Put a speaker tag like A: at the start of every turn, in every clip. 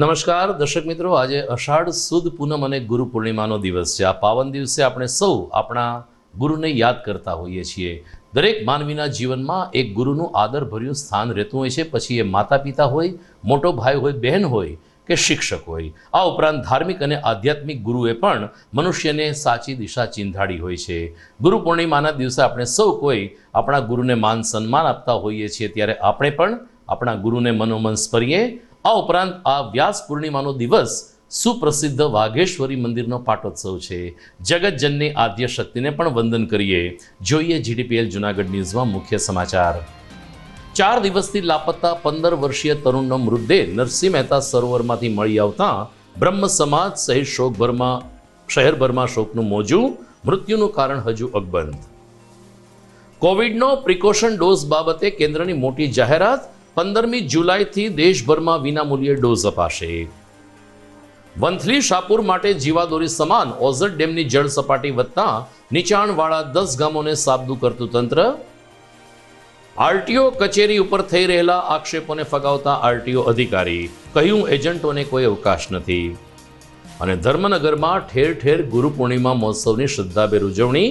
A: નમસ્કાર દર્શક મિત્રો, આજે અષાઢ સુદ પૂનમ અને ગુરુ પૂર્ણિમાનો દિવસ છે. આ પાવન દિવસે આપણે સૌ આપણા ગુરુને યાદ કરતા હોઈએ છીએ. દરેક માનવીના જીવનમાં એક ગુરુનું આદરભર્યું સ્થાન રહેતું હોય છે. પછી એ માતા પિતા હોય, મોટો ભાઈ હોય, બહેન હોય કે શિક્ષક હોય. આ ઉપરાંત ધાર્મિક અને આધ્યાત્મિક ગુરુએ પણ મનુષ્યને સાચી દિશા ચીંધાડી હોય છે. ગુરુ પૂર્ણિમાના દિવસે આપણે સૌ કોઈ આપણા ગુરુને માન સન્માન આપતા હોઈએ છીએ. ત્યારે આપણે પણ આપણા ગુરુને મનોમન સ્મરીએ. આ ઉપરાંત આ વ્યાસ પૂર્ણિમાનો દિવસ સુપ્રસિદ્ધ વાઘેશ્વરી મંદિરનો પાટોત્સવ છે. જગતજનની આદ્ય શક્તિને પણ વંદન કરીએ. જોઈએ GTPL જૂનાગઢ ન્યૂઝમાં મુખ્ય સમાચાર. 4 દિવસથી લાપતા 15 વર્ષીય તરુણનો મૃતદેહ નરસિંહ મહેતા સરોવરમાંથી મળી આવતા બ્રહ્મ સમાજ સહિત શહેરભરમાં શોકનું મોજું. મૃત્યુનું કારણ હજુ અકબંધ. કોવિડનો પ્રિકોશન ડોઝ બાબતે કેન્દ્રની મોટી જાહેરાત. 15મી જુલાઈથી દેશભરમાં વિનામૂલ્યે ડોઝ અપાશે. વંથલી શાપુર માટે જીવાદોરી સમાન ઓઝર ડેમની જળ સપાટી વધતા નીચાણવાળા 10 ગામોને સાબદું કરતું તંત્ર. આરટીઓ કચેરી ઉપર થઈ રહેલા આક્ષેપોને ફગાવતા આરટીઓ અધિકારી, કહ્યું એજન્ટોને કોઈ અવકાશ નથી. અને ધર્મનગરમાં ઠેર ઠેર ગુરુ પૂર્ણિમા મહોત્સવની શ્રદ્ધાભેર ઉજવણી.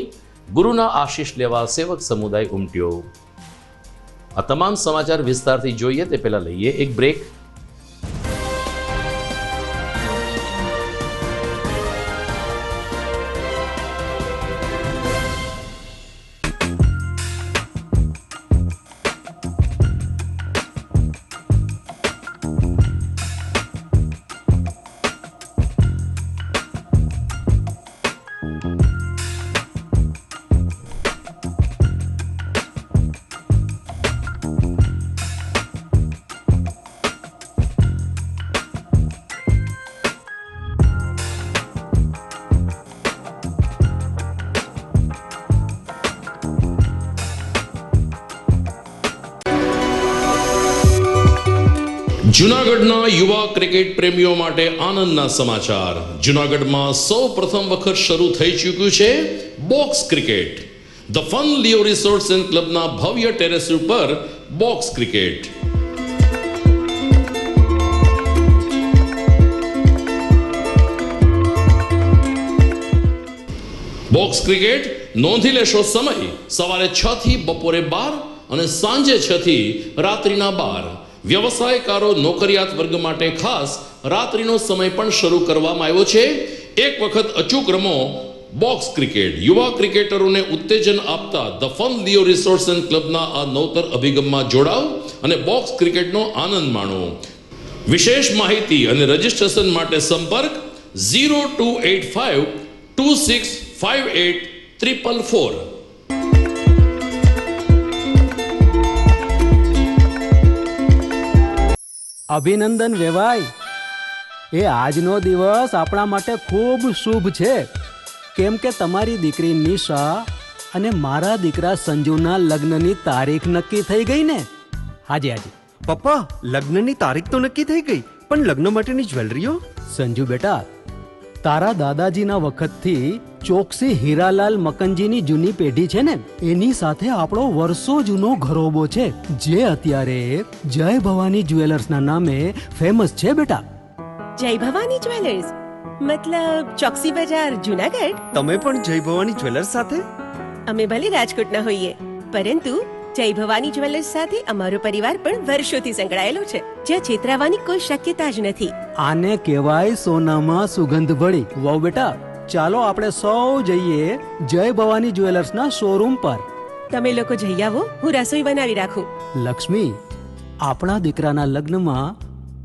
A: ગુરુના આશીષ લેવા સેવક સમુદાય ઉમટ્યો. આ તમામ સમાચાર વિસ્તારથી જોઈએ તે પહેલા લઈએ એક બ્રેક. જૂનાગઢના યુવા ક્રિકેટ પ્રેમીઓ માટે આનંદના સમાચાર. જૂનાગઢમાં સૌ પ્રથમ વખત શરૂ થઈ ચૂક્યું છે box cricket. The fun Leo resorts and ક્લબના ભવ્ય ટેરેસ ઉપર બોક્સ ક્રિકેટ. બોક્સ ક્રિકેટ નોંધી લેશો સમય સવારે 6 થી બપોરે 12 અને સાંજે 6 થી રાત્રિના 12. વ્યવસાયકારો, નોકરિયાત વર્ગ માટે ખાસ રાત્રિનો સમય પણ શરૂ કરવામાં આવ્યો છે. એક વખત અચૂક રમો બોક્સ ક્રિકેટ. યુવા ક્રિકેટરોને ઉત્તેજન આપતા the fun Leo resorts and ક્લબના આ નવતર અભિગમમાં જોડાઓ અને બોક્સ ક્રિકેટનો આનંદ માણો. વિશેષ માહિતી અને રજીસ્ટ્રેશન માટે સંપર્ક 0285 2658 444.
B: અભિનંદન વેવાય. એ આજનો દિવસ આપણા માટે ખૂબ શુભ છે, કેમ કે તમારી દીકરી નિશા અને મારા દીકરા સંજુના લગ્નની તારીખ નક્કી થઈ ગઈ ને. હાજી હાજી
C: પપ્પા, લગ્નની તારીખ તો નક્કી થઈ ગઈ, પણ લગ્ન માટેની જ્વેલરીઓ?
B: સંજુ બેટા, તારા દાદાજીના વખતથી ચોકસી હીરાલાલ મકનજીની જૂની પેઢી છે ને, એની સાથે આપણો વર્ષો જૂનો ઘરોબો છે, જે અત્યારે જય ભવાની જ્વેલર્સના નામે ફેમસ છે બેટા.
D: જય ભવાની જ્વેલર્સ મતલબ ચોકસી બજાર, જૂનાગઢ?
C: તમે પણ જય ભવાની જ્વેલર્સ સાથે?
D: અમે ભલે રાજકોટના હોઈએ, પરંતુ જય ભવાની જ્વેલર્સ સાથે અમારો પરિવાર પણ વર્ષોથી સંકળાયેલો છે, જ્યાં છેતરાવાની કોઈ શક્યતા જ નથી.
B: આને કહેવાય સોનામાં સુગંધ ભળી. વાવ બેટા, ચાલો આપણે સૌ જઈએ જય ભવાની જ્વેલર્સના શોરૂમ પર.
D: તમે લોકો જઈ આવો, હું રસોઈ બનાવી રાખું.
B: લક્ષ્મી, આપણા દીકરાના લગ્નમાં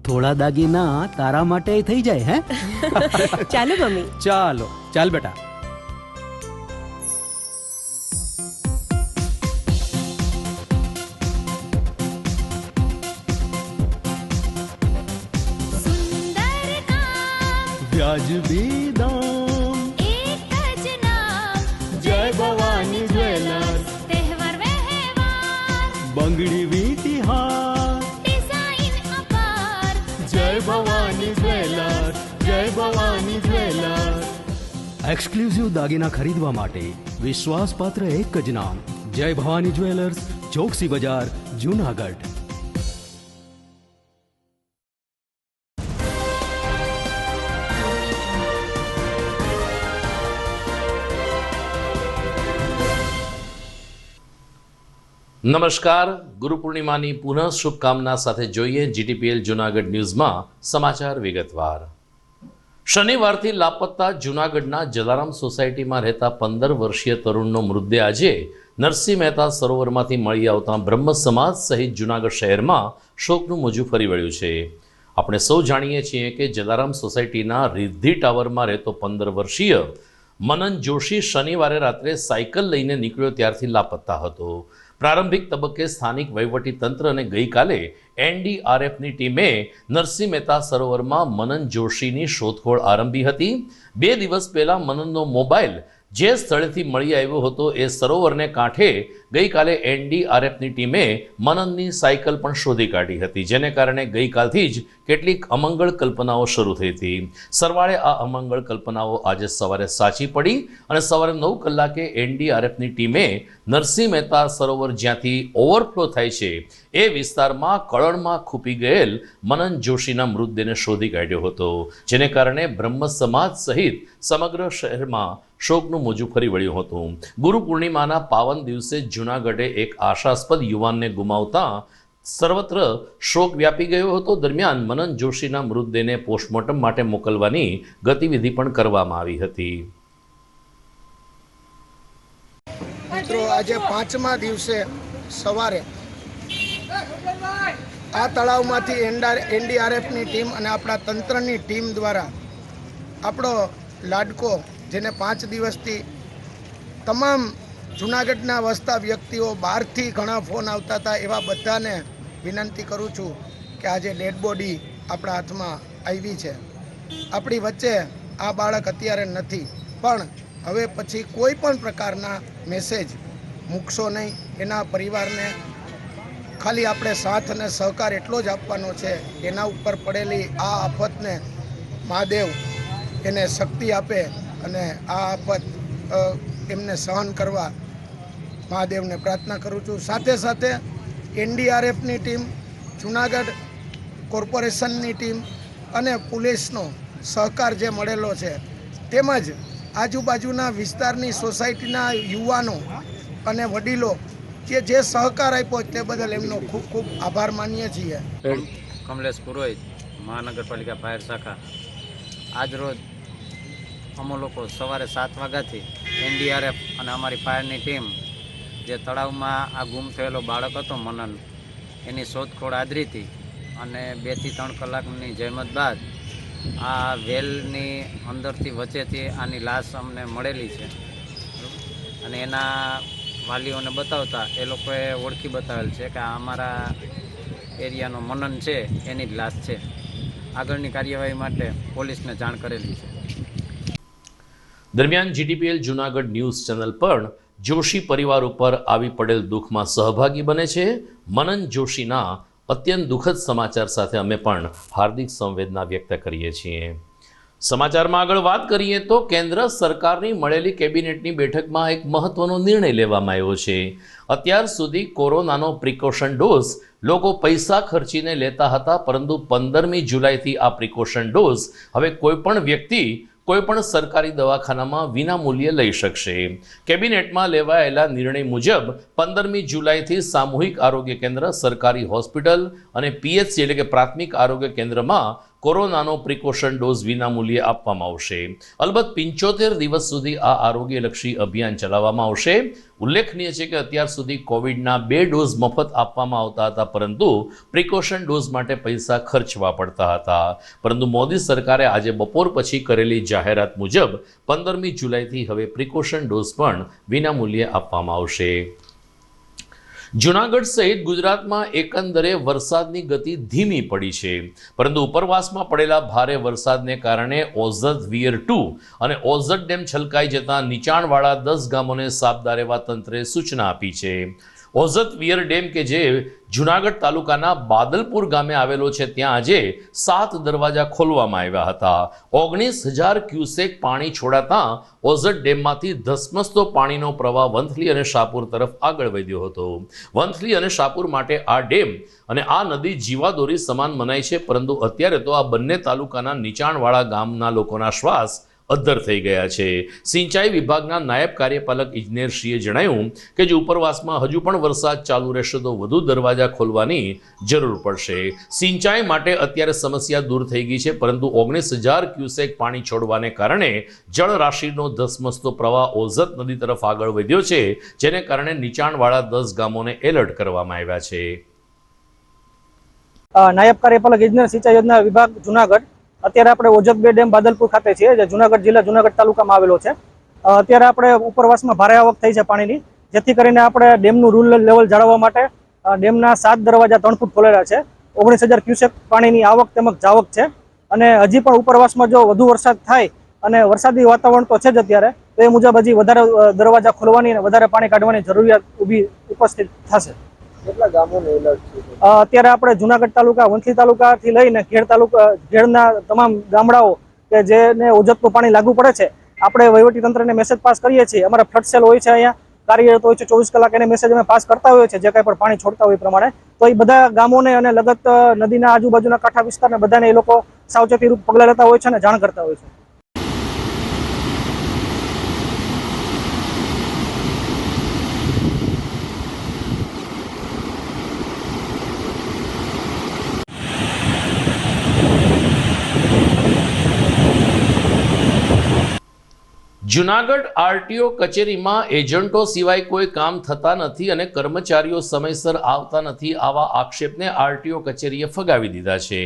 B: થોડા દાગીના તારા માટે થઈ જાય. હે
D: ચાલો મમ્મી.
B: ચાલો ચાલ બેટા. વ્યાજબી દામ,
E: એક જ નામ,
B: જય ભવાની જ્વેલર્સ.
E: તહેવાર વ્યવહાર,
B: બંગડી વીટી હાર,
E: ડિઝાઇન અપાર,
B: જય ભવાની જ્વેલર્સ, જય ભવાની જ્વેલર્સ. એક્સક્લુઝિવ દાગીના ખરીદવા માટે વિશ્વાસપાત્ર એક જ નામ, જય ભવાની જ્વેલર્સ, ચોકસી બજાર, જૂનાગઢ.
A: નમસ્કાર. ગુરુ પૂર્ણિમાની પુનઃ શુભકામના સાથે જોઈએ જીટીપીએલ જૂનાગઢ ન્યૂઝમાં સમાચાર વિગતવાર. શનિવારથી લાપતા જૂનાગઢના જલારામ સોસાયટીમાં રહેતા 15 વર્ષીય તરુણનો મૃતદેહ આજે નરસિંહ મહેતા સરોવરમાંથી મળી આવતા બ્રહ્મ સમાજ સહિત જૂનાગઢ શહેરમાં શોકનું મોજું ફરી વળ્યું છે. આપણે સૌ જાણીએ છીએ કે જલારામ સોસાયટીના રિદ્ધિ ટાવરમાં રહેતો 15 વર્ષીય મનન જોશી શનિવારે રાત્રે સાયકલ લઈને નીકળ્યો ત્યારથી લાપતા હતો. પ્રારંભિક તબક્કે સ્થાનિક વહીવટીતંત્ર અને ગઈકાલે એનડીઆરએફની ટીમે નરસિંહ મહેતા સરોવરમાં મનન જોશીની શોધખોળ આરંભી હતી. 2 દિવસ પહેલા મનનનો મોબાઈલ જે સ્થળેથી મળી આવ્યો હતો એ સરોવરને કાંઠે ગઈકાલે એનડીઆરએફની ટીમે મનનની સાયકલ પણ શોધી કાઢી હતી, જેને કારણે ગઈકાલથી જ કેટલીક અમંગળ કલ્પનાઓ શરૂ થઈ હતી. સરવાળે આ અમંગળ કલ્પનાઓ આજે સવારે સાચી પડી અને સવારે 9 કલાકે એનડીઆરએફની ટીમે નરસિંહ મહેતા સરોવર જ્યાંથી ઓવરફ્લો થાય છે એ વિસ્તારમાં કળણમાં ખૂપી ગયેલ મનન જોશીના મૃતદેહને શોધી કાઢ્યો હતો, જેને કારણે બ્રહ્મ સમાજ સહિત સમગ્ર શહેરમાં શોકનું મોજું ફરી વળ્યું હતું. ગુરુ પૂર્ણિમાના પાવન દિવસે જૂનાગઢે એક આશાસ્પદ યુવાનને ગુમાવતા સર્વત્ર શોક વ્યાપી ગયો હતો. દરમિયાન મનન જોશીના મૃતદેહને પોસ્ટમોર્ટમ માટે મોકલવાની ગતિવિધિ પણ કરવામાં આવી હતી.
F: મિત્રો, આજે 5મા દિવસે સવારે આ તળાવમાંથી એનડીઆરએફની ટીમ અને આપણા તંત્રની ટીમ દ્વારા આપણો લાડકો, જેને 5 દિવસથી તમામ જૂનાગઢના વસતા વ્યક્તિઓ, બહારથી ઘણા ફોન આવતા હતા, એવા બધાને વિનંતી કરું છું કે આજે ડેડ બોડી આપણા હાથમાં આવી છે. આપણી વચ્ચે આ બાળક અત્યારે નથી, પણ હવે પછી કોઈ પણ પ્રકારના મેસેજ મૂકશો નહીં. એના પરિવારને ખાલી આપણે સાથ અને સહકાર એટલો જ આપવાનો છે. એના ઉપર પડેલી આ આફતને મહાદેવ એને શક્તિ આપે અને આ આફત એમને સહન કરવા મહાદેવને પ્રાર્થના કરું છું. સાથે સાથે એનડીઆરએફની ટીમ, જૂનાગઢ કોર્પોરેશનની ટીમ અને પોલીસનો સહકાર જે મળેલો છે, તેમજ આજુબાજુના વિસ્તારની સોસાયટીના યુવાનો અને વડીલો કે જે સહકાર આપ્યો તે બદલ એમનો ખૂબ ખૂબ આભાર માનીએ છીએ.
G: કમલેશ પુરોહિત, મહાનગરપાલિકા ફાયર શાખા. આજરોજ અમે લોકો સવારે 7 વાગ્યાથી એનડીઆરએફ અને અમારી ફાયરની ટીમ જે તળાવમાં આ ગુમ થયેલો બાળક હતો મનન, એની શોધખોળ આદરી હતી અને 2 થી 3 કલાકની જહેમત બાદ આ વેલની અંદરથી વચ્ચેથી આની લાશ અમને મળેલી છે અને એના વાલીઓને બતાવતા એ લોકોએ ઓળખી બતાવેલ છે કે આ અમારા એરિયાનો મનન છે, એની જ લાશ છે. આગળની કાર્યવાહી માટે પોલીસને જાણ કરેલી છે.
A: દરમિયાન જીટીપીએલ જૂનાગઢ ન્યૂઝ ચેનલ પણ જોશી પરિવાર ઉપર આવી પડેલ દુઃખમાં સહભાગી બને છે. મનન જોશીના અત્યંત દુઃખદ સમાચાર સાથે અમે પણ હાર્દિક સંવેદના વ્યક્ત કરીએ છીએ. સમાચારમાં આગળ વાત કરીએ તો કેન્દ્ર સરકારની મળેલી કેબિનેટની બેઠકમાં એક મહત્વનો નિર્ણય લેવામાં આવ્યો છે. અત્યાર સુધી કોરોનાનો પ્રિકોશન ડોઝ લોકો પૈસા ખર્ચીને લેતા હતા, પરંતુ 15મી જુલાઈથી આ પ્રિકોશન ડોઝ હવે કોઈ પણ વ્યક્તિ કોઈપણ સરકારી દવાખાનામાં વિનામૂલ્યે લઈ શકશે. કેબિનેટમાં લેવાયેલા નિર્ણય મુજબ 15મી જુલાઈથી સામૂહિક આરોગ્ય કેન્દ્ર, સરકારી હોસ્પિટલ અને પીએચસી એટલે કે પ્રાથમિક આરોગ્ય કેન્દ્રમાં કોરોનાનો પ્રિકોશન ડોઝ વિનામૂલ્યે આપવામાં આવશે. અલબત્ત 75 દિવસ સુધી આ આરોગ્યલક્ષી અભિયાન ચલાવવામાં આવશે. ઉલ્લેખનીય છે કે અત્યાર સુધી કોવિડના 2 ડોઝ મફત આપવામાં આવતા હતા, પરંતુ પ્રિકોશન ડોઝ માટે પૈસા ખર્ચવા પડતા હતા. પરંતુ મોદી સરકારે આજે બપોર પછી કરેલી જાહેરાત મુજબ 15મી જુલાઈથી હવે પ્રિકોશન ડોઝ પણ વિનામૂલ્યે આપવામાં આવશે. જૂનાગઢ સહિત ગુજરાતમાં એકંદરે વરસાદની ગતિ ધીમી પડી છે, પરંતુ ઉપરવાસમાં પડેલા ભારે વરસાદને કારણે ઓઝત વિયર 2 અને ઓઝત ડેમ છલકાઈ જતા નીચાણવાળા 10 ગામોને સાબદા રહેવા તંત્રે સૂચના આપી છે. ઓઝત વિયર ડેમ કે જે જૂનાગઢ તાલુકાના બાદલપુર ગામે આવેલો છે, ત્યાં આજે 7 દરવાજા ખોલવામાં આવ્યા હતા. 19,000 ક્યુસેક પાણી છોડાતા ઓઝત ડેમમાંથી ધસમસતો પાણીનો પ્રવાહ વંથલી અને શાપુર તરફ આગળ વધ્યો હતો. વંથલી અને શાપુર માટે આ ડેમ અને આ નદી જીવાદોરી સમાન મનાય છે, પરંતુ અત્યારે તો આ બંને તાલુકાના નીચાણવાળા ગામના લોકોના શ્વાસ અદ્ધર થઈ ગયા છે. સિંચાઈ વિભાગના નાયબ કાર્યપાલક ઇજનેરશ્રીએ જણાવ્યું કે જો ઉપરવાસમાં હજુ પણ વરસાદ ચાલુ રહેશે તો વધુ દરવાજા ખોલવાની જરૂર પડશે. સિંચાઈ માટે અત્યારે સમસ્યા દૂર થઈ ગઈ છે, પરંતુ 19,000 ક્યુસેક પાણી છોડવાને કારણે જળરાશિનો ધસમસતો પ્રવાહ ઓઝત નદી તરફ આગળ વધ્યો છે, જેને કારણે નીચાણવાળા 10 ગામોને એલર્ટ કરવામાં આવ્યા છે.
H: નાયબ કાર્યપાલક ઇજનેર સિંચાઈ યોજના વિભાગ જુનાગઢ. અત્યારે આપણે ઓજત 2 ડેમ બાદલપુર ખાતે છીએ, જે જુનાગઢ જિલ્લા જુનાગઢ તાલુકામાં આવેલો છે. અત્યારે આપણે ઉપરવાસમાં ભારે આવક થઈ છે પાણીની, જેથી કરીને આપણે ડેમનું રૂલ લેવલ જાળવવા માટે ડેમના 7 દરવાજા 3 ફૂટ ખોલેલા છે. 19,000 ક્યુસેક પાણીની આવક તેમજ જાવક છે. અને હજી પણ ઉપરવાસમાં જો વધુ વરસાદ થાય અને વરસાદી વાતાવરણ તો છે જ અત્યારે, તો એ મુજબ હજી વધારે દરવાજા ખોલવાની અને વધારે પાણી કાઢવાની જરૂરિયાત ઉપસ્થિત થશે.
I: કેટલા ગામોને એલર્ટ છે?
H: અત્યારે આપણે જુનાગઢ તાલુકા, વંથલી તાલુકાથી લઈને ઘેડના તમામ ગામડાઓ કે જેને ઓજતનું પાણી લાગુ પડે છે, આપણે વહીવટી તંત્રને મેસેજ પાસ કરીએ છીએ. અમારા ફ્લડ સેલ હોય છે, અહીંયા કાર્યરત હોય છે, 24 કલાક એને મેસેજ અમે પાસ કરતા હોઈએ છીએ, જે કાંઈ પણ પાણી છોડતા હોય એ પ્રમાણે. તો એ બધા ગામોને અને લગત નદીના આજુબાજુના કાંઠા વિસ્તારને બધાને એ લોકો સાવચેતીરૂપ પગલાં લેતા હોય છે અને જાણ કરતા હોય છે.
A: જુનાગઢ આરટીઓ કચેરીમાં એજન્ટો સિવાય કોઈ કામ થતા નથી અને કર્મચારીઓ સમયસર આવતા નથી, આવા આક્ષેપને આરટીઓ કચેરીએ ફગાવી દીધા છે.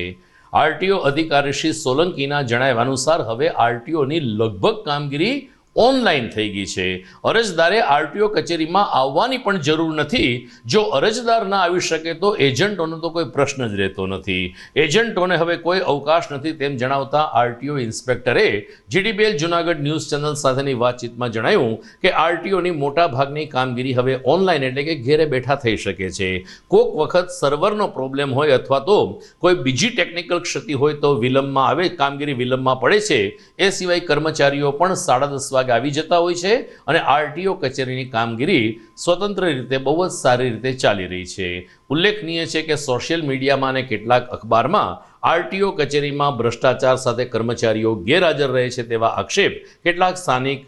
A: આરટીઓ અધિકારી શ્રી સોલંકીના જણાવ્યા અનુસાર હવે આરટીઓની લગભગ કામગીરી ઓનલાઈન થઈ ગઈ છે. અરજદારે આરટીઓ કચેરીમાં આવવાની પણ જરૂર નથી. જો અરજદાર ના આવી શકે તો એજન્ટોનો તો કોઈ પ્રશ્ન જ રહેતો નથી. એજન્ટોને હવે કોઈ અવકાશ નથી તેમ જણાવતા આરટીઓ ઇન્સ્પેક્ટરે જીડીબીએલ જુનાગઢ ન્યૂઝ ચેનલ સાથેની વાતચીતમાં જણાવ્યું કે આરટીઓની મોટા ભાગની કામગીરી હવે ઓનલાઈન એટલે કે ઘેરે બેઠા થઈ શકે છે. કોઈક વખત સર્વરનો પ્રોબ્લેમ હોય અથવા તો કોઈ બીજી ટેકનિકલ ક્ષતિ હોય તો વિલંબમાં આવે, કામગીરી વિલંબમાં પડે છે. એ સિવાય કર્મચારીઓ પણ 10:30 વાગે આવી જતા હોય છે અને આરટીઓ કચેરીની કામગીરી સ્વતંત્ર રીતે બહુ જ સારી રીતે ચાલી રહી છે. ઉલ્લેખનીય છે કે સોશિયલ મીડિયામાં અને કેટલાક અખબારમાં આરટીઓ કચેરીમાં ભ્રષ્ટાચાર સાથે કર્મચારીઓ ગેરહાજર રહે છે તેવા આક્ષેપ કેટલાક સ્થાનિક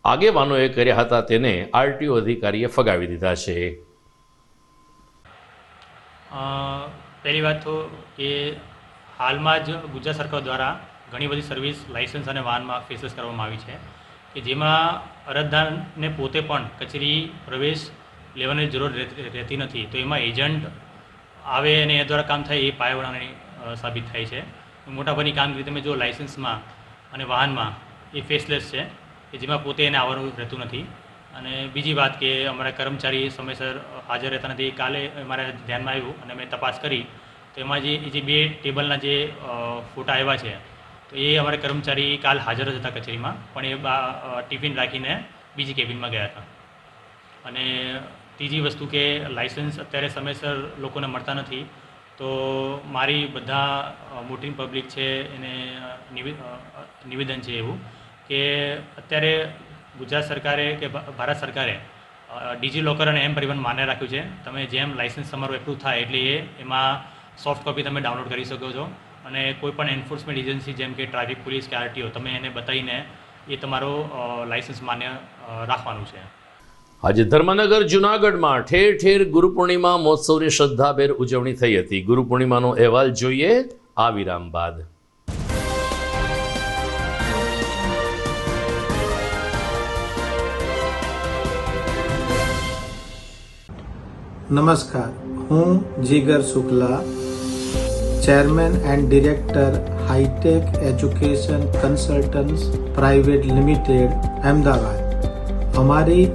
A: આગેવાનોએ કર્યા હતા, તેને આરટીઓ અધિકારીએ ફગાવી દીધા છે.
J: પહેલી વાત તો કે હાલમાં જ ગુજરાત સરકાર દ્વારા ઘણી બધી સર્વિસ લાઇસન્સ અને વાહનમાં ફેસલેસ કરવામાં આવી છે, કે જેમાં અરજદારને પોતે પણ કચેરી પ્રવેશ લેવાની જરૂર રહેતી નથી. તો એમાં એજન્ટ આવે અને એ દ્વારા કામ થાય એ પાયાવડાની સાબિત થાય છે. મોટાભાગની કામગીરી તમે જો લાઇસન્સમાં અને વાહનમાં એ ફેસલેસ છે, કે જેમાં પોતે એને આવવાનું રહેતું નથી. અને બીજી વાત કે અમારા કર્મચારી સમયસર હાજર રહેતા નથી. કાલે મારા ધ્યાનમાં આવ્યું અને મેં તપાસ કરી તો એમાં જે 2 ટેબલના જે ફોટા આવ્યા છે, તો એ અમારા કર્મચારી કાલ હાજર જ હતા કચેરીમાં, પણ એ ટિફિન રાખીને બીજી કેબિનમાં ગયા હતા. અને ત્રીજી વસ્તુ કે લાઇસન્સ અત્યારે સમયસર લોકોને મળતા નથી. તો મારી બધા મોટી પબ્લિક છે એને નિવેદન છે એવું કે અત્યારે ગુજરાત સરકારે કે ભારત સરકારે ડિજીલોકર અને એમ પરિવહન માન્ય રાખ્યું છે. તમે જેમ લાઇસન્સ તમારું એપ્રુવ થાય એટલે એમાં સોફ્ટ કોપી તમે ડાઉનલોડ કરી શકો છો અને કોઈ પણ એન્ફોર્સમેન્ટ એજન્સી જેમ કે ટ્રાફિક પોલીસ કે આરટીઓ તમે એને બતાવીને એ તમારો લાઇસન્સ માન્ય રાખવાનું છે.
A: આજે ધર્મનગર જુનાગઢમાં ઠેર ઠેર ગુરુ પૂર્ણિમા મહોત્સવની શ્રદ્ધાભેર ઉજવણી થઈ હતી. ગુરુ પૂર્ણિમાનો અહેવાલ જોઈએ આ વિરામ બાદ.
I: નમસ્કાર, હું Jigar Shukla, chairman and director hitech education consultants private limited, Ahmedabad. અમારી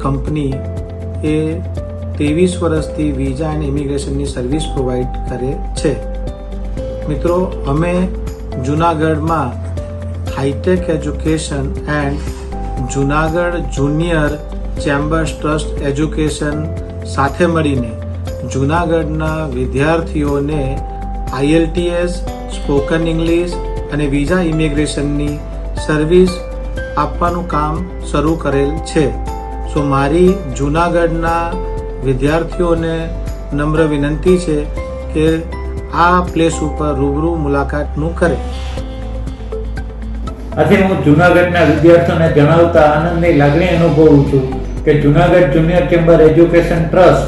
I: કંપની એ 23 વર્ષથી વિઝા એન્ડ ઇમિગ્રેશનની સર્વિસ પ્રોવાઈડ કરે છે. મિત્રો, અમે જુનાગઢમાં hitech education and Junagadh junior chambers trust education સાથે મળીને જુનાગઢના વિદ્યાર્થીઓને IELTS, સ્પોકન ઇંગ્લિશ અને વિઝા ઇમિગ્રેશનની સર્વિસ આપવાનું કામ શરૂ કરેલ છે. સો મારી જુનાગઢના વિદ્યાર્થીઓને નમ્ર વિનંતી છે કે આ પ્લેસ ઉપર રૂબરૂ મુલાકાતનું કરે.
K: આથી હું જૂનાગઢના વિદ્યાર્થીઓને જણાવતા આનંદની લાગણી અનુભવું છું કે Junagadh junior chamber education trust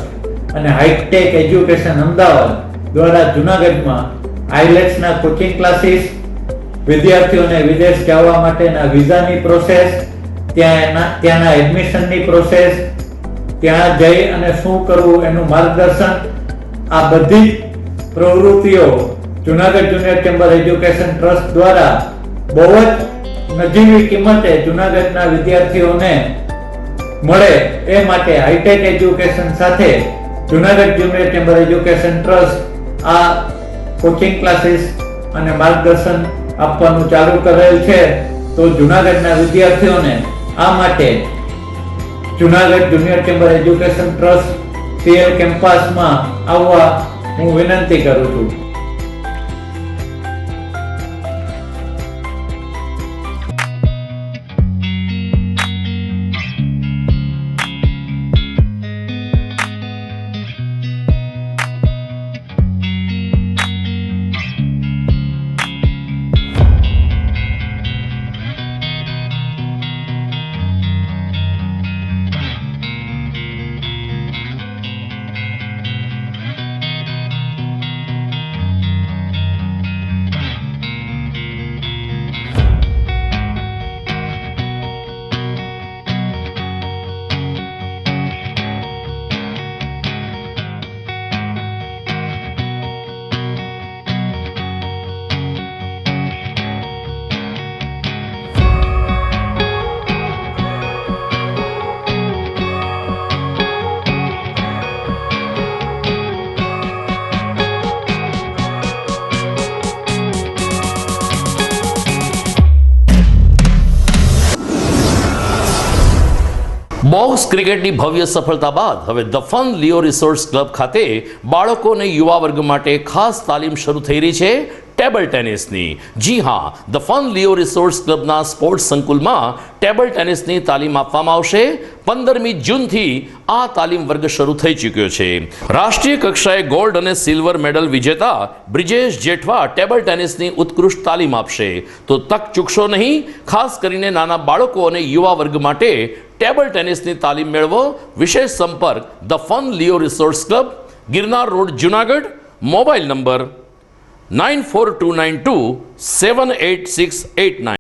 K: અને હાઈટેક એજ્યુકેશન અમદાવાદ દ્વારા જૂનાગઢમાં આઈલેટ્સના કોચિંગ ક્લાસીસ, વિદ્યાર્થીઓને વિદેશ જવા માટેના વિઝાની પ્રોસેસ, ત્યાંના એડમિશનની પ્રોસેસ, ત્યાં જઈ અને શું કરવું એનું માર્ગદર્શન, આ બધી જ પ્રવૃત્તિઓ Junagadh junior chamber education trust દ્વારા બહુ જ નજીવી કિંમતે જૂનાગઢના વિદ્યાર્થીઓને મળે એ માટે હાઈટેક એજ્યુકેશન સાથે Junagadh junior chamber education trust આ કોચિંગ ક્લાસીસ અને માર્ગદર્શન આપવાનું ચાલુ કરેલ છે. તો જૂનાગઢના વિદ્યાર્થીઓને આ માટે Junagadh junior chamber education trust CL કેમ્પસમાં આવવા હું વિનંતી કરું છું.
A: બોક્સ ક્રિકેટની ભવ્ય સફળતા બાદ હવે the fun Leo resorts club ખાતે બાળકો અને યુવા વર્ગ માટે ખાસ તાલીમ શરૂ થઈ રહી છે ટેબલ ટેનિસની. જી હા, ધ ફન લિયો રિસોર્ટ્સ ક્લબના સ્પોર્ટ્સ સંકુલમાં ટેબલ ટેનિસની તાલીમ આપવામાં આવશે. 15મી જૂનથી આ તાલીમ વર્ગ શરૂ થઈ ચૂક્યો છે. રાષ્ટ્રીય કક્ષાએ ગોલ્ડ અને સિલ્વર મેડલ વિજેતા બ્રિજેશ જેઠવા ટેબલ ટેનિસની ઉત્કૃષ્ટ તાલીમ આપશે. તો તક ચૂકશો નહીં. ખાસ કરીને નાના બાળકો અને યુવા વર્ગ માટે ટેબલ ટેનિસની તાલીમ મેળવો. વિશેષ સંપર્ક the fun Leo resorts club, Girnar road, Junagadh. Mobile number 9429278689.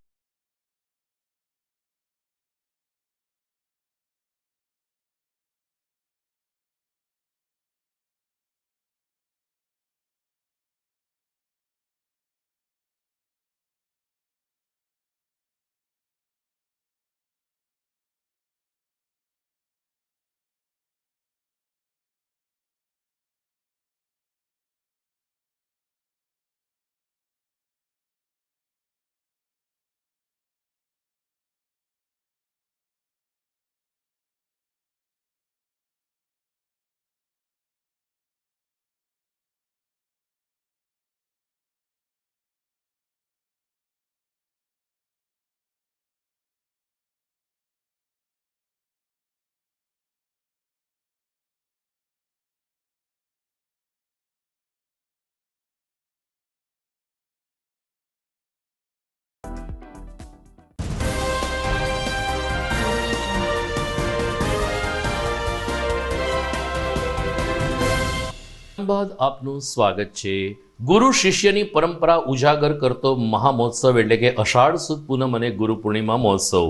A: બાદ આપનું સ્વાગત છે. ગુરુ શિષ્યની પરંપરા ઉજાગર કરતો મહામહોત્સવ એટલે કે અષાઢ સુદ પૂનમ અને ગુરુ પૂર્ણિમા મહોત્સવ.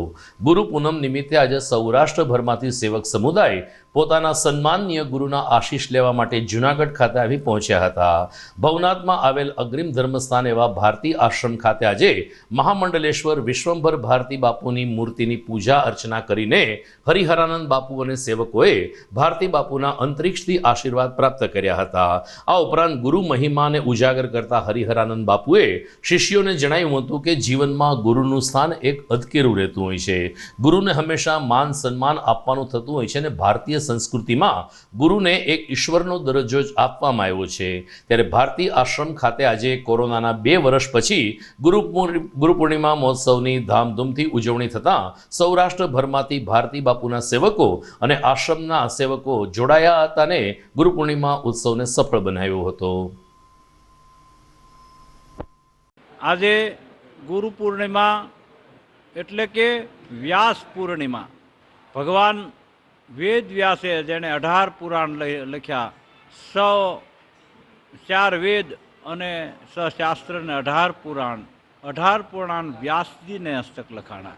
A: ગુરુ પૂનમ નિમિત્તે આજે સૌરાષ્ટ્રભરમાંથી સેવક સમુદાય પોતાના સન્માનીય ગુરુના આશીષ લેવા માટે જૂનાગઢ ખાતે આવી પહોંચ્યા હતા. ભવનાથમાં આવેલ અગ્રીમ ધર્મસ્થાન એવા ભારતી આશ્રમ ખાતે આજે મહામંડલેશ્વર વિશ્વંભર ભારતી બાપુની મૂર્તિની પૂજા અર્ચના કરીને હરિહરાનંદ બાપુ અને સેવકોએ ભારતી બાપુના અંતરિક્ષથી આશીર્વાદ પ્રાપ્ત કર્યા હતા. આ ઉપરાંત ગુરુ મહિમાને ઉજાગર કરતા હરિહરાનંદ બાપુએ શિષ્યોને જણાવ્યું હતું કે જીવનમાં ગુરુનું સ્થાન એક અધકેરું રહેતું હોય છે. ગુરુને હંમેશા માન સન્માન આપવાનું થતું હોય છે અને ભારતીય સંસ્કૃતિમાં ગુરુને એક ઈશ્વરનો દરજ્જો જ આપવામાં આવ્યો છે. ત્યારે ભારતી આશ્રમ ખાતે આજે કોરોનાના 2 વર્ષ પછી ગુરુ પૂર્ણિમા મહોત્સવની ધામધૂમથી ઉજવણી થતાં સૌરાષ્ટ્રભરમાંથી ભારતી બાપુના સેવકો અને આશ્રમના સેવકો જોડાયા હતા અને ગુરુ પૂર્ણિમા ઉત્સવને સફળ બનાવ્યો હતો.
L: આજે ગુરુ પૂર્ણિમા એટલે કે વ્યાસ પૂર્ણિમા. ભગવાન વેદ વ્યાસે જેણે 18 પુરાણ લખ્યા, 4 વેદ અને શાસ્ત્ર ને 18 પુરાણ વ્યાસજીને હસ્તક લખાણા.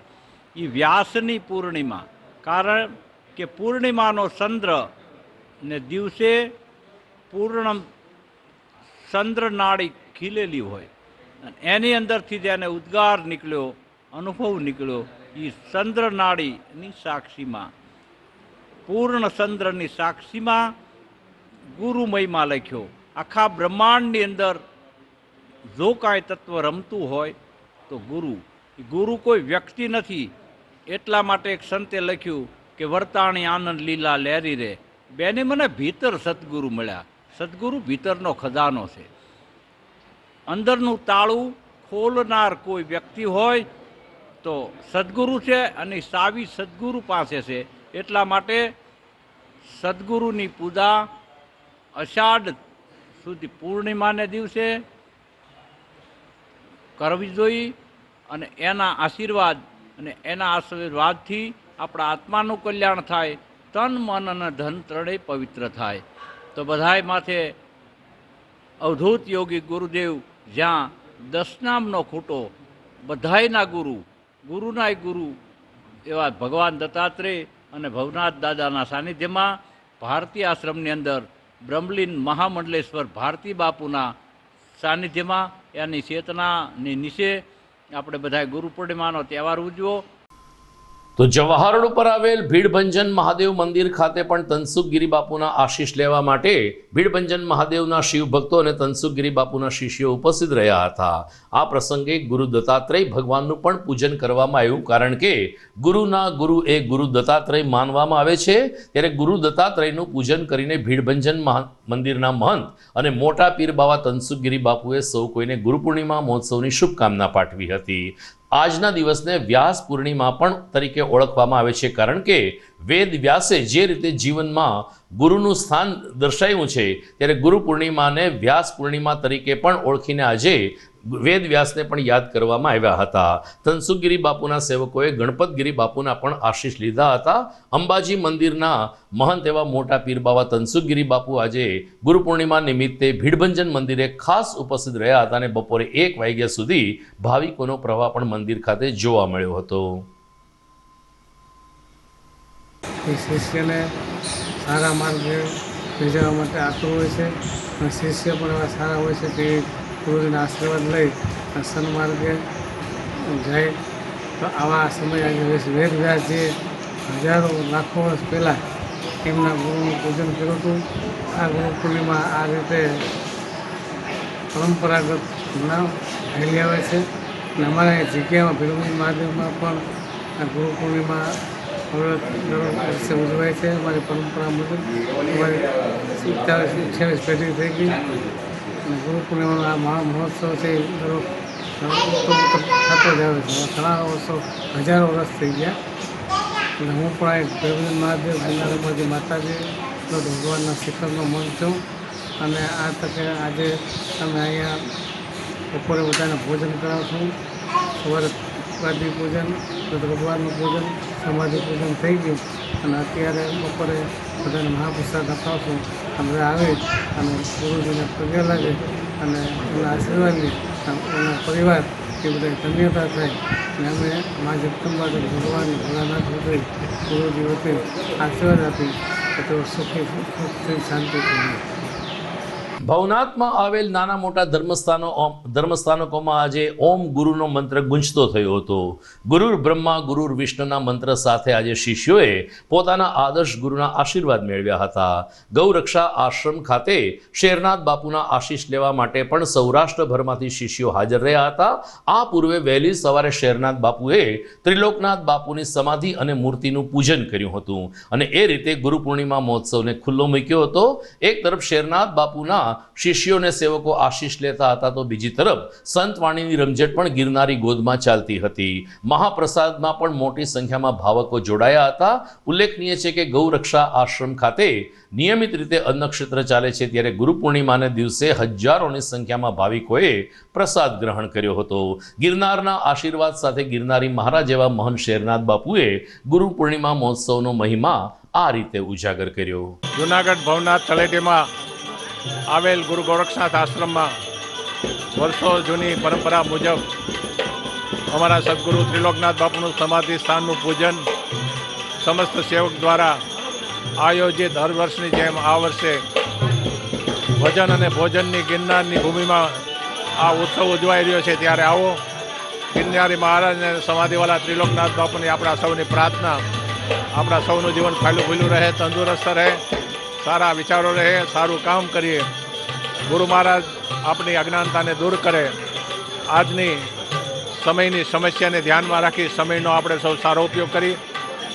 L: એ વ્યાસની પૂર્ણિમા, કારણ કે પૂર્ણિમાનો ચંદ્ર ને દિવસે પૂર્ણ ચંદ્ર નાળી ખીલેલી હોય, એની અંદરથી જેને ઉદ્ગાર નીકળ્યો, અનુભવ નીકળ્યો, એ ચંદ્ર નાળીની સાક્ષીમાં, પૂર્ણ ચંદ્રની સાક્ષીમાં ગુરુ મહિમા લખ્યો. આખા બ્રહ્માંડની અંદર જો કાંઈ તત્વ રમતું હોય તો ગુરુ કોઈ વ્યક્તિ નથી. એટલા માટે એક સંતે લખ્યું કે વર્તાણી આનંદ લીલા લહેરી રે. બેને મને ભીતર સદગુરુ મળ્યા. સદગુરુ ભીતરનો ખજાનો છે. અંદરનું તાળું ખોલનાર કોઈ વ્યક્તિ હોય તો સદગુરુ છે, અને સાવી સદગુરુ પાસે છે. એટલા માટે સદગુરુની પૂજા અષાઢ સુધી પૂર્ણિમાને દિવસે કરવી જોઈએ, અને એના આશીર્વાદથી આપણા આત્માનું કલ્યાણ થાય, તન મન અને ધન ત્રણેય પવિત્ર થાય. તો બધાય માથે અવધૂત યોગી ગુરુદેવ, જ્યાં 10 નામનો ખૂટો, બધાયના ગુરુનાય ગુરુ એવા ભગવાન દત્તાત્રેય અને ભવનાથ દાદાના સાનિધ્યમાં ભારતી આશ્રમની અંદર બ્રહ્મલીન મહામંડલેશ્વર ભારતી બાપુના સાનિધ્યમાં એની ચેતનાની નીચે આપણે બધા ગુરુ પૂર્ણિમાનો તહેવાર ઉજવો.
A: તો જવાહર રોડ ઉપર આવેલ ભીડભંજન મહાદેવ મંદિર ખાતે પણ તનસુખગીરી બાપુના આશીષ લેવા માટે ભીડભંજન મહાદેવના શિવ ભક્તો અને તનસુખગીરી બાપુના શિષ્યો ઉપસ્થિત રહ્યા હતા. આ પ્રસંગે ગુરુ દત્તાત્રેય ભગવાનનું પણ પૂજન કરવામાં આવ્યું, કારણ કે ગુરુના ગુરુ એ ગુરુ દત્તાત્રેય માનવામાં આવે છે. ત્યારે ગુરુ દત્તાત્રેયનું પૂજન કરીને ભીડભંજન મંદિરના મહંત અને મોટા પીર બાવા તનસુખગીરી બાપુએ સૌ કોઈને ગુરુ પૂર્ણિમા મહોત્સવની શુભકામના પાઠવી હતી. આજના દિવસને વ્યાસ પૂર્ણિમા પણ તરીકે ઓળખવામાં આવે છે, કારણ કે વેદ વ્યાસે જે રીતે જીવનમાં ગુરુનું સ્થાન દર્શાવ્યું છે, ત્યારે ગુરુ પૂર્ણિમાને વ્યાસ પૂર્ણિમા તરીકે પણ ઓળખીને આજે વેદ વ્યાસને પણ યાદ કરવામાં આવ્યા હતા. તનસુખગીરી બાપુના સેવકોએ ગણપતગીરી બાપુના પણ આશીષ લીધા હતા. અંબાજી મંદિરના મહંત એવા મોટા પીર બાવા તનસુખગીરી બાપુ આજે ગુરુ પૂર્ણિમા નિમિત્તે ભીડભંજન મંદિરે ખાસ ઉપસ્થિત રહ્યા હતા, અને બપોરે 1 વાગ્યા સુધી ભાવિકોનો પ્રવાહ પણ મંદિર ખાતે જોવા મળ્યો હતો.
M: શિષ્યને સારા માર્ગે લઈ જવા માટે આતુર હોય છે, અને શિષ્ય પણ એવા સારા હોય છે કે ગુરુજીના આશીર્વાદ લઈ સન્માર્ગે જાય. તો આવા સમય આજે વેદ વ્યાસજીએ હજારો લાખો વર્ષ પહેલાં એમના ગુરુનું પૂજન કર્યું હતું. આ ગુરુ પૂર્ણિમા આ રીતે પરંપરાગત નામ ચાલી આવે છે, અને અમારા જગ્યામાં ભીડભંજન મહાદેવમાં પણ આ ગુરુ પૂર્ણિમા હવે દર વર્ષે ઉજવાય છે. અમારી પરંપરા મુજબ અમારી 28 પેઢી થઈ ગઈ, અને ગુરુ પૂર્ણિમાનો આ મહોત્સવ છે દર થતો જ આવે છે. ઘણા વર્ષો, હજારો વર્ષ થઈ ગયા. અને હું પણ એક ભીડભંજન મહાદેવ ગંગારામાજી માતાજી ભગવાનના શિખરનો મન છું, અને આ તકે આજે અમે અહીંયા બપોરે બધાને ભોજન કરાવશું. સવારે ગાદી પૂજન, ભગવાનનું પૂજન, સમાધિ પૂજન થઈ ગયું, અને અત્યારે બપોરે બધાને મહાપ્રસાદ અપાવશું. અને આવી અને ગુરુજીને પગે લાગે અને એમના આશીર્વાદની એના પરિવાર એ બધા ધન્યતા થાય. અને અમે મા જગદંબા ભગવાન ભોળાનાથ વતી ગુરુજી વતી આશીર્વાદ આપી કે તેઓ સુખી શાંતિ થઈ.
A: ભવનાથમાં આવેલ નાના મોટા ધર્મસ્થાનકોમાં આજે ઓમ ગુરુનો મંત્ર ગુંજતો થયો હતો. ગુરુર બ્રહ્મા ગુરુર વિષ્ણુના મંત્ર સાથે આજે શિષ્યોએ પોતાના આદર્શ ગુરુના આશીર્વાદ મેળવ્યા હતા. ગૌરક્ષા આશ્રમ ખાતે શેરનાથ બાપુના આશીષ લેવા માટે પણ સૌરાષ્ટ્રભરમાંથી શિષ્યો હાજર રહ્યા હતા. આ પૂર્વે વહેલી સવારે શેરનાથ બાપુએ ત્રિલોકનાથ બાપુની સમાધિ અને મૂર્તિનું પૂજન કર્યું હતું, અને એ રીતે ગુરુ પૂર્ણિમા મહોત્સવને ખુલ્લો મૂક્યો હતો. એક તરફ શેરનાથ બાપુના શિષ્યોને સેવકો આશીષ લેતા હતા તો બીજી તરફ સંતવાણીની રમઝટ પણ ગિરનારી ગોદમાં ચાલતી હતી. મહાપ્રસાદમાં પણ મોટી સંખ્યામાં ભાવકો જોડાયા હતા. ઉલ્લેખનીય છે કે ગૌરક્ષા આશ્રમ ખાતે નિયમિત રીતે અન્નક્ષેત્ર ચાલે છે, ત્યારે ગુરુ પૂર્ણિમાને દિવસે હજારોની સંખ્યામાં ભાવિકોએ પ્રસાદ ગ્રહણ કર્યો હતો. ગિરનારના આશીર્વાદ સાથે ગિરનારી મહારાજ એવા મહંત શેરનાથ બાપુએ ગુરુ પૂર્ણિમા મહોત્સવનો મહિમા આ રીતે ઉજાગર કર્યો.
N: જુનાગઢ ભવનાથ તળેટીમાં આવેલ ગુરુ ગોરક્ષનાથ આશ્રમમાં વર્ષો જૂની પરંપરા મુજબ અમારા સદગુરુ ત્રિલોકનાથ બાપુનું સમાધિ સ્થાનનું પૂજન સમસ્ત સેવક દ્વારા આયોજિત હર વર્ષની જેમ આ વર્ષે ભજન અને ભોજનની ગિરનારની ભૂમિમાં આ ઉત્સવ ઉજવાઈ રહ્યો છે. ત્યારે આવો ગિરનારી મહારાજને સમાધિવાળા ત્રિલોકનાથ બાપુની આપણા સૌની પ્રાર્થના આપણા સૌનું જીવન ખાલું ખુલ્લું રહે, તંદુરસ્ત રહે, સારા વિચારો રહે, સારું કામ કરીએ. ગુરુ મહારાજ આપણી અજ્ઞાનતાને દૂર કરે. આજની સમયની સમસ્યાને ધ્યાનમાં રાખી સમયનો આપણે સૌ સારો ઉપયોગ કરી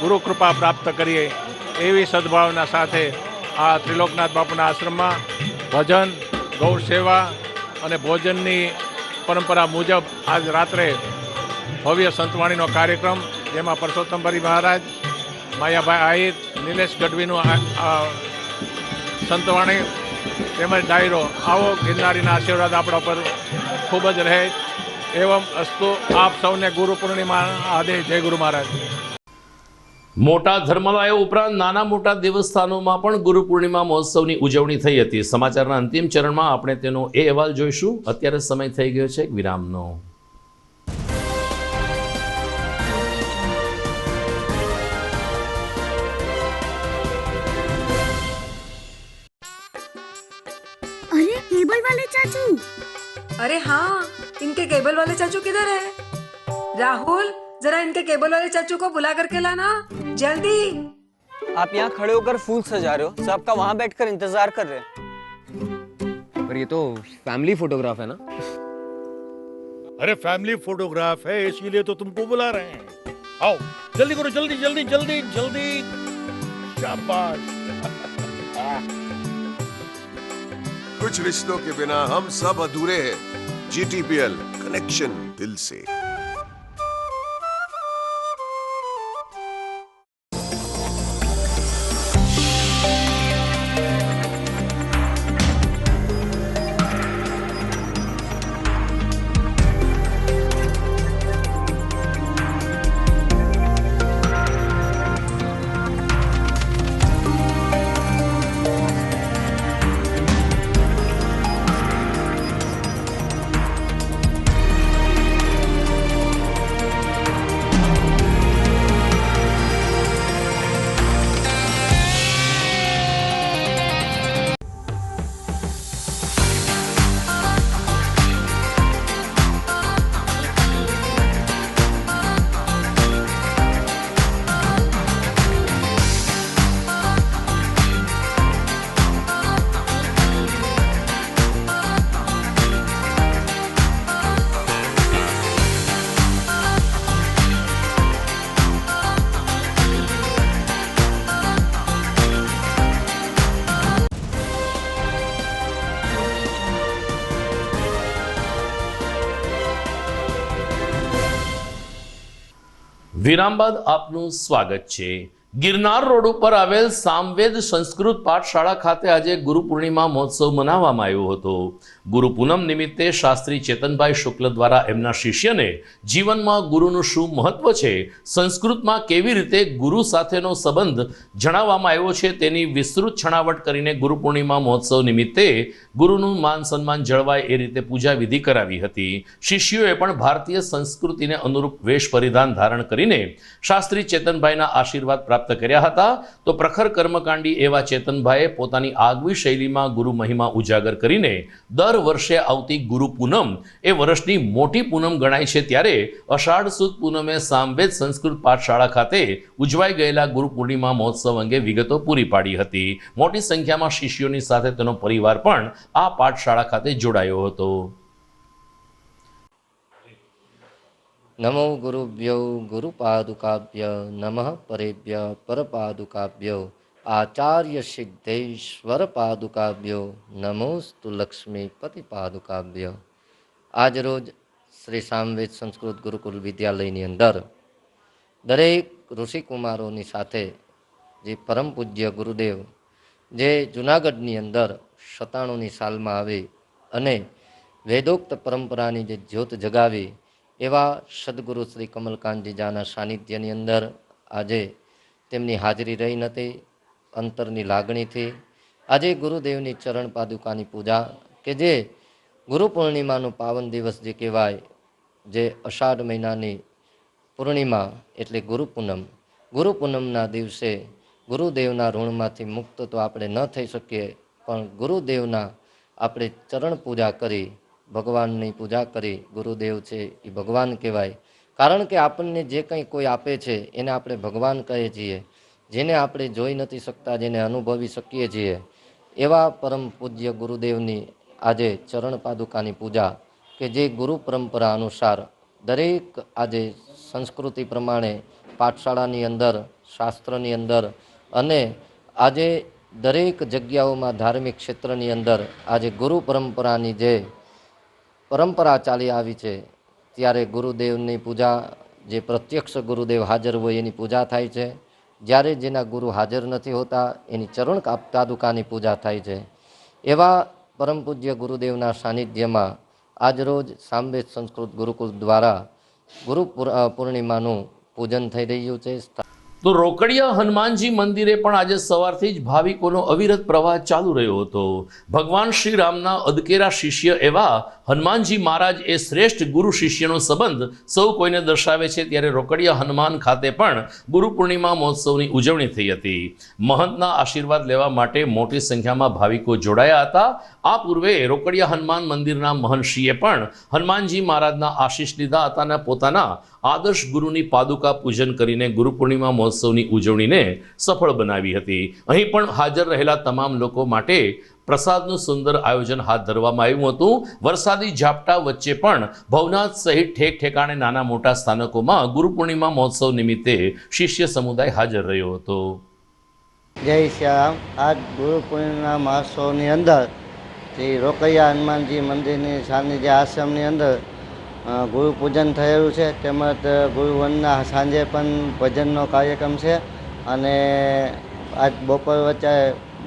N: ગુરુ કૃપા પ્રાપ્ત કરીએ એવી સદભાવના સાથે આ ત્રિલોકનાથ બાપુના આશ્રમમાં ભજન, ગૌ સેવા અને ભોજનની પરંપરા મુજબ આજ રાત્રે ભવ્ય સંતવાણીનો કાર્યક્રમ, જેમાં પરસોત્તમભાઈ મહારાજ, માયાભાઈ આહિર, નિલેશ ગઢવીનું સંતવાણી તેમજ ડાયરો. આવો ગિરનારીના આશીર્વાદ આપણા પર ખૂબ જ રહે એવમ અસ્તુ. આપ સૌને ગુરુ પૂર્ણિમા આદેશ. જય ગુરુ મહારાજ.
A: મોટા ધર્માલયો ઉપરાંત નાના મોટા દેવસ્થાનોમાં પણ ગુરુ પૂર્ણિમા મહોત્સવની ઉજવણી થઈ હતી. સમાચારના અંતિમ ચરણમાં આપણે તેનો એ અહેવાલ જોઈશું. અત્યારે સમય થઈ ગયો છે વિરામનો.
E: अरे केबल वाले चाचू,
O: अरे हाँ, इनके केबल वाले चाचू किधर है? राहुल, जरा इनके केबल वाले चाचू को बुला करके लाना जल्दी.
P: आप यहाँ खड़े होकर फूल सजा रहे हो, सबका वहाँ बैठकर इंतजार कर रहे हैं.
C: पर ये तो फैमिली फोटोग्राफ है ना?
Q: अरे फैमिली फोटोग्राफ है, इसीलिए तो तुमको बुला रहे हैं. आओ जल्दी करो, जल्दी जल्दी जल्दी जल्दी. शाबाश.
R: कुछ रिश्तों के बिना हम सब अधूरे हैं. GTPL, कनेक्शन दिल से.
A: વિરામ બાદ આપનું સ્વાગત છે. ગિરનાર રોડ ઉપર આવેલ સામવેદ સંસ્કૃત પાઠશાળા ખાતે આજે ગુરુ પૂર્ણિમા મહોત્સવ મનાવવામાં આવ્યો હતો. ગુરુ પૂનમ નિમિત્તે શાસ્ત્રી ચેતનભાઈ શુક્લ દ્વારા એમના શિષ્યને જીવનમાં ગુરુનું શું મહત્વ છે, સંસ્કૃતમાં કેવી રીતે ગુરુ સાથેનો સંબંધ જણાવવામાં આવ્યો છે તેની વિસ્તૃત છણાવટ કરીને ગુરુ પૂર્ણિમા મહોત્સવ નિમિત્તે ગુરુનું માન સન્માન જળવાય એ રીતે પૂજા વિધિ કરાવી હતી. શિષ્યોએ પણ ભારતીય સંસ્કૃતિને અનુરૂપ વેશ પરિધાન ધારણ કરીને શાસ્ત્રી ચેતનભાઈના આશીર્વાદ પ્રાપ્ત કર્યા હતા. તો પ્રખર કર્મકાંડી એવા ચેતનભાઈએ પોતાની આગવી શૈલીમાં ગુરુ મહિમા ઉજાગર કરીને દર વર્ષે આવતી ગુરુ પૂનમ એ વર્ષની મોટી પૂનમ ગણાય છે, ત્યારે અષાઢ સુદ પૂનમે સામવેદ સંસ્કૃત પાઠશાળા ખાતે ઉજવાઈ ગયેલા ગુરુ પૂર્ણિમા મહોત્સવ અંગે વિગતો પૂરી પાડી હતી. મોટી સંખ્યામાં શિષ્યોની સાથે તેનો પરિવાર પણ આ પાઠશાળા ખાતે જોડાયો હતો.
S: નમો ગુરુભ્યો ગુરુપાદુકાભ્ય નમઃ પરેભ્ય પરપાદુકાભ્યો આચાર્ય સિદ્ધેશ્વર પાદુકાભ્યો નમોસ્તુ લક્ષ્મીપતિ પાદુકાભ્ય. આજરોજ શ્રી સામવેદ સંસ્કૃત ગુરુકુલ વિદ્યાલયની અંદર દરેક ઋષિકુમારોની સાથે જે પરમ પૂજ્ય ગુરુદેવ જે જૂનાગઢની અંદર 97ની સાલમાં આવી અને વેદોક્ત પરંપરાની જે જ્યોત જગાવી એવા સદગુરુ શ્રી કમલકાંતજી જાના સાનિધ્યની અંદર આજે તેમની હાજરી રહી નથી. અંતરની લાગણીથી આજે ગુરુદેવની ચરણ પાદુકાની પૂજા કે જે ગુરુ પૂર્ણિમાનું પાવન દિવસ જે કહેવાય, જે અષાઢ મહિનાની પૂર્ણિમા એટલે ગુરુ પૂનમના દિવસે ગુરુદેવના ઋણમાંથી મુક્ત તો આપણે ન થઈ શકીએ, પણ ગુરુદેવના આપણે ચરણ પૂજા કરી, ભગવાનની પૂજા કરી. ગુરુદેવ છે એ ભગવાન કહેવાય, કારણ કે આપણને જે કંઈ કોઈ આપે છે એને આપણે ભગવાન કહીએ છીએ. જેને આપણે જોઈ નથી શકતા, જેને અનુભવી શકીએ છીએ, એવા પરમ પૂજ્ય ગુરુદેવની આજે ચરણ પાદુકાની પૂજા કે જે ગુરુ પરંપરા અનુસાર દરેક આજે સંસ્કૃતિ પ્રમાણે પાઠશાળાની અંદર, શાસ્ત્રની અંદર અને આજે દરેક જગ્યાઓમાં ધાર્મિક ક્ષેત્રની અંદર આજે ગુરુ પરંપરાની જે પરંપરા ચાલી આવી છે, ત્યારે ગુરુદેવની પૂજા જે પ્રત્યક્ષ ગુરુદેવ હાજર હોય એની પૂજા થાય છે. જ્યારે જેના ગુરુ હાજર નથી હોતા એની ચરણ પાદુકાની પૂજા થાય છે. એવા પરમ પૂજ્ય ગુરુદેવના સાનિધ્યમાં આજરોજ સામવેદ સંસ્કૃત ગુરુકુલ દ્વારા ગુરુ પૂર્ણિમાનું પૂજન થઈ રહ્યું છે.
A: તો રોકડિયા હનુમાનજી મંદિરે પણ આજે સવારથી જ ભાવિકોનો અવિરત પ્રવાહ ચાલુ રહ્યો હતો. ભગવાન શ્રી રામના અદકેરા શિષ્ય એવા હનુમાનજી મહારાજ એ શ્રેષ્ઠ ગુરુ શિષ્યનો સંબંધ સૌ કોઈને દર્શાવે છે. ત્યારે રોકડિયા હનુમાન ખાતે પણ ગુરુ પૂર્ણિમા મહોત્સવની ઉજવણી થઈ હતી. મહંતના આશીર્વાદ લેવા માટે મોટી સંખ્યામાં ભાવિકો જોડાયા હતા. આ પૂર્વે રોકડિયા હનુમાન મંદિરના મહંતશ્રીએ પણ હનુમાનજી મહારાજના આશીષ લીધા હતા અને પોતાના આદર્શ ગુરુની પાદુકા પૂજન કરીને ગુરુ પૂર્ણિમા મહોત્સવની ઉજવણીને સફળ બનાવી હતી. અહીં પણ હાજર રહેલા તમામ લોકો માટે પ્રસાદનું સુંદર આયોજન હાથ ધરવામાં આવ્યું હતું. વરસાદી ઝાપટા વચ્ચે પણ ભવનાથ સહિત ઠેક ઠેકાણે નાના મોટા સ્થાનકોમાં ગુરુ પૂર્ણિમા મહોત્સવ નિમિત્તે શિષ્ય સમુદાય હાજર રહ્યો હતો.
T: જય શ્યામ. આજ ગુરુ પૂર્ણિમા મહોત્સવની અંદર શ્રી રોકડિયા હનુમાનજી મંદિરની સાનિધ્ય આશ્રમની અંદર ગુરુ પૂજન થયેલું છે. તેમજ ગુરુવંદના સાંજે પણ ભજનનો કાર્યક્રમ છે અને આજ બપોર વચ્ચે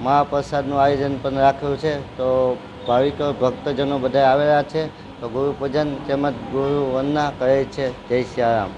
T: મહાપ્રસાદનું આયોજન પણ રાખ્યું છે. તો ભાવિકો ભક્તજનો બધા આવેલા છે. તો ગુરુ પૂજન તેમજ ગુરુવંદના કરે છે. જય શ્યારામ.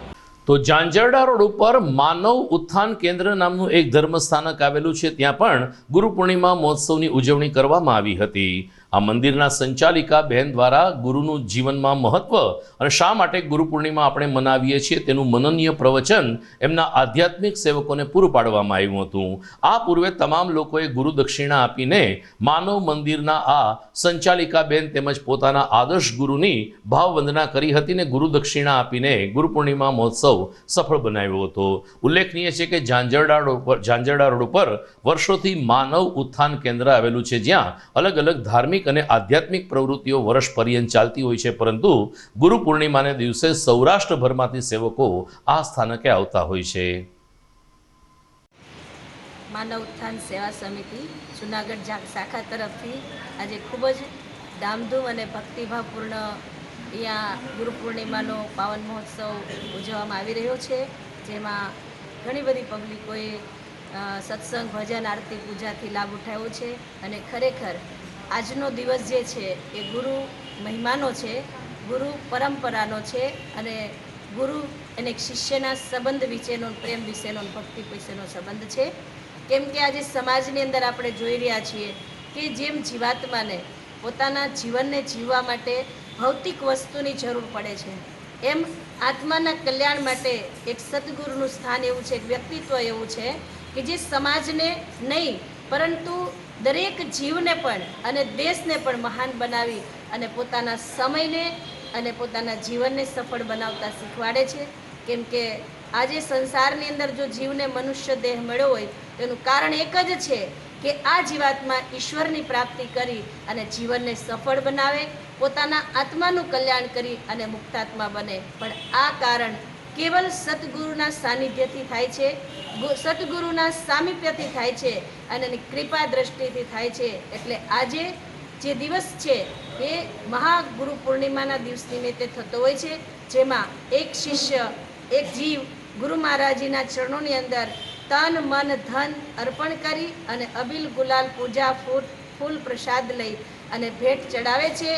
A: તો જાંજરડા રોડ ઉપર માનવ ઉત્થાન કેન્દ્ર નામનું એક ધર્મસ્થાનક આવેલું છે. ત્યાં પણ ગુરુ પૂર્ણિમા મહોત્સવની ઉજવણી કરવામાં આવી હતી. આ મંદિરના સંચાલિકા બહેન દ્વારા ગુરુનું જીવનમાં મહત્વ અને શા માટે ગુરુ પૂર્ણિમા આપણે મનાવીએ છીએ તેનું મનનીય પ્રવચન એમના આધ્યાત્મિક સેવકોને પૂરું પાડવામાં આવ્યું હતું. આ પૂર્વે તમામ લોકોએ ગુરુ દક્ષિણા આપીને માનવ મંદિરના આ સંચાલિકા બહેન તેમજ પોતાના આદર્શ ગુરુની ભાવવંદના કરી હતી ને ગુરુ દક્ષિણા આપીને ગુરુ પૂર્ણિમા મહોત્સવ સફળ બનાવ્યો હતો. ઉલ્લેખનીય છે કે જાંજરડા રોડ ઉપર વર્ષોથી માનવ ઉત્થાન કેન્દ્ર આવેલું છે, જ્યાં અલગ અલગ ધાર્મિક અને આધ્યાત્મિક પ્રવૃત્તિઓ વર્ષ પર્યંત ચાલતી હોય છે, પરંતુ ગુરુ પૂર્ણિમાને દિવસે સૌરાષ્ટ્રભરમાંથી સેવકો આ સ્થાનકે આવતા હોય છે.
U: માનવ ઉત્થાન સેવા સમિતિ જૂનાગઢ શાખા તરફથી આજે ખૂબ જ ધામધૂમ અને ભક્તિભાવપૂર્ણ અહીંયા ગુરુ પૂર્ણિમાનો પાવન મહોત્સવ ઉજવવામાં આવી રહ્યો છે, જેમાં ઘણી બધી પબ્લિકોએ સત્સંગ, ભજન, આરતી, પૂજાથી લાભ ઉઠાવ્યો છે. અને ખરેખર આજનો દિવસ જે છે એ ગુરુ મહિમાનો છે, ગુરુ પરંપરાનો છે અને ગુરુ અને શિષ્યના સંબંધ વિશેનો, પ્રેમ વિશેનો, ભક્તિ વિશેનો સંબંધ છે. કેમ કે આજે સમાજની અંદર આપણે જોઈ રહ્યા છીએ કે જેમ જીવાત્માને પોતાના જીવનને જીવવા માટે ભૌતિક વસ્તુની જરૂર પડે છે, એમ આત્માના કલ્યાણ માટે એક સદગુરુનું સ્થાન એવું છે, એક વ્યક્તિત્વ એવું છે કે જે સમાજને નહીં પરંતુ દરેક જીવને પણ અને દેશને પણ મહાન બનાવી અને પોતાના સમયને અને પોતાના જીવનને સફળ બનાવતા શીખવાડે છે. કેમ કે આજે સંસારની અંદર જો જીવને મનુષ્ય દેહ મળ્યો હોય તેનું કારણ એક જ છે કે આ જીવાત્મા ઈશ્વરની પ્રાપ્તિ કરી અને જીવનને સફળ બનાવે, પોતાના આત્માનું કલ્યાણ કરી અને મુક્તાત્મા બને. પણ આ કારણ કેવલ સદગુરુના સાનિધ્યથી થાય છે, સદગુરુના સામીપ્યથી થાય છે અને એની કૃપા દ્રષ્ટિથી થાય છે. એટલે આજે જે દિવસ છે એ મહાગુરુ પૂર્ણિમાના દિવસ નિમિત્તે થતો હોય છે, જેમાં એક શિષ્ય, એક જીવ ગુરુ મહારાજીના ચરણોની અંદર તન મન ધન અર્પણ કરી અને અબિલ ગુલાલ પૂજા ફૂલ પ્રસાદ લઈ અને ભેટ ચડાવે છે.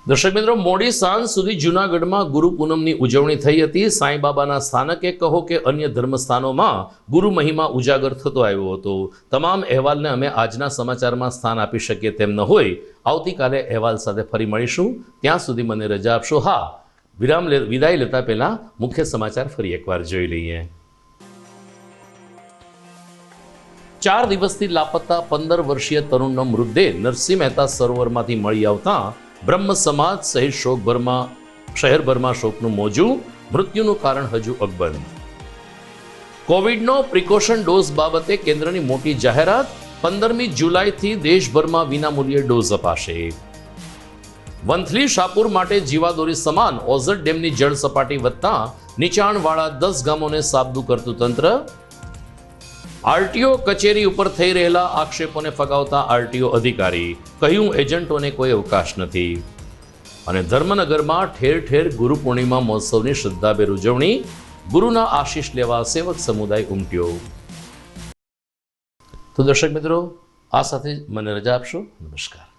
A: દર્શક મિત્રો, મોડી સાંજ સુધી જૂનાગઢમાં ગુરુ પૂનમની ઉજવણી થઈ હતી. સાંઈબાબાના સ્થાનકે કહો કે અન્ય ધર્મસ્થાનોમાં ગુરુ મહિમા ઉજાગર થતો આવ્યો હતો. તમામ અહેવાલને અમે આજના સમાચારમાં સ્થાન આપી શકીએ તેમ ન હોય. આવતીકાલે અહેવાલ સાથે ફરી મળીશું. ત્યાં સુધી મને રજા આપશો. હા, વિદાય લેતા પહેલા મુખ્ય સમાચાર ફરી એકવાર જોઈ લઈએ. 4 દિવસથી લાપતા 15 વર્ષીય તરુણનો મૃતદેહ નરસિંહ મહેતા સરોવરમાંથી મળી આવતા બ્રહ્મ સમાજ સહિત શહેરભરમાં શોકનું મોજું. મૃત્યુનું કારણ હજુ અકબંધ. કોવિડનો પ્રિકોશન ડોઝ બાબતે કેન્દ્રની મોટી જાહેરાત. 15મી જુલાઈથી દેશભરમાં વિનામૂલ્યે ડોઝ અપાશે. વંથલી શાપુર માટે જીવાદોરી સમાન ઓઝર ડેમની જળ સપાટી વધતા નીચાણવાળા 10 ગામોને સાબદું કરતું તંત્ર. આરટીઓ કચેરી ઉપર થઈ રહેલા આક્ષેપોને ફગાવતા આરટીઓ અધિકારી કહ્યું, એજન્ટોને કોઈ અવકાશ નથી. અને ધર્મનગરમાં ઠેર ઠેર ગુરુ પૂર્ણિમા મહોત્સવની શ્રદ્ધાભેર ઉજવણી. ગુરુના આશીષ લેવા સેવક સમુદાય ઉમટ્યો. તો દર્શક મિત્રો, આ સાથે મને રજા આપશો. નમસ્કાર.